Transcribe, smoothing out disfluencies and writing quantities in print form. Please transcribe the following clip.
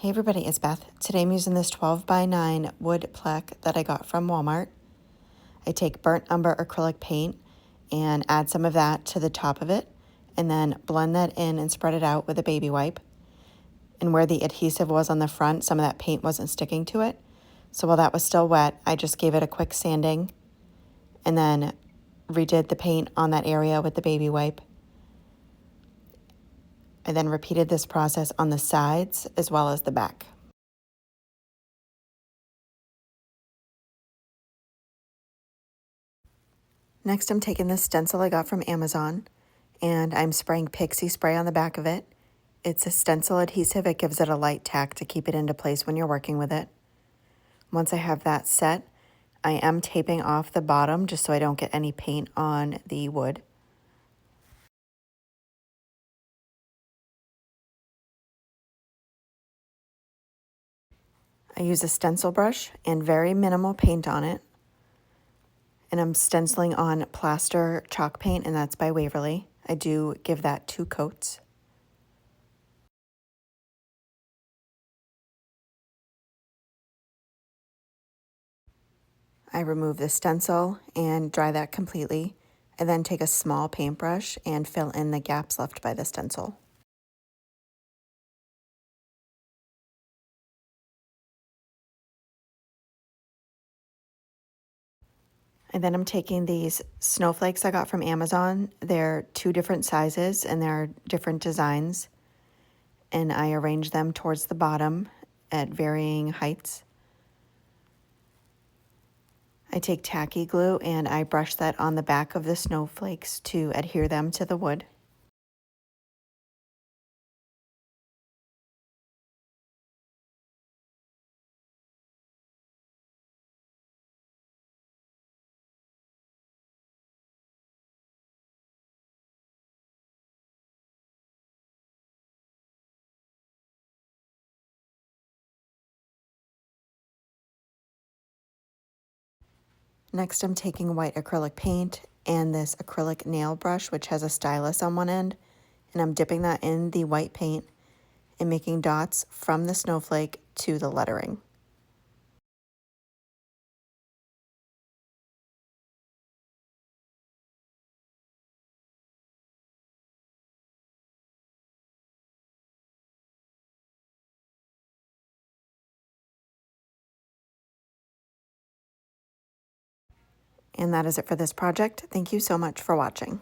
Hey everybody, it's Beth. Today I'm using this 12 by 9 wood plaque that I got from Walmart. I take burnt umber acrylic paint and add some of that to the top of it and then blend that in and spread it out with a baby wipe. And where the adhesive was on the front, some of that paint wasn't sticking to it. So while that was still wet, I just gave it a quick sanding and then redid the paint on that area with the baby wipe. I then repeated this process on the sides as well as the back. Next, I'm taking this stencil I got from Amazon, and I'm spraying pixie spray on the back of it. It's a stencil adhesive. It gives it a light tack to keep it into place when you're working with it. Once I have that set, I am taping off the bottom just so I don't get any paint on the wood. I use a stencil brush and very minimal paint on it. And I'm stenciling on Plaster chalk paint, and that's by Waverly. I do give that 2 coats. I remove the stencil and dry that completely. I then take a small paintbrush and fill in the gaps left by the stencil. And then I'm taking these snowflakes I got from Amazon. They're 2 different sizes and they're different designs. And I arrange them towards the bottom at varying heights. I take tacky glue and I brush that on the back of the snowflakes to adhere them to the wood. Next, I'm taking white acrylic paint and this acrylic nail brush, which has a stylus on one end, and I'm dipping that in the white paint and making dots from the snowflake to the lettering. And that is it for this project. Thank you so much for watching.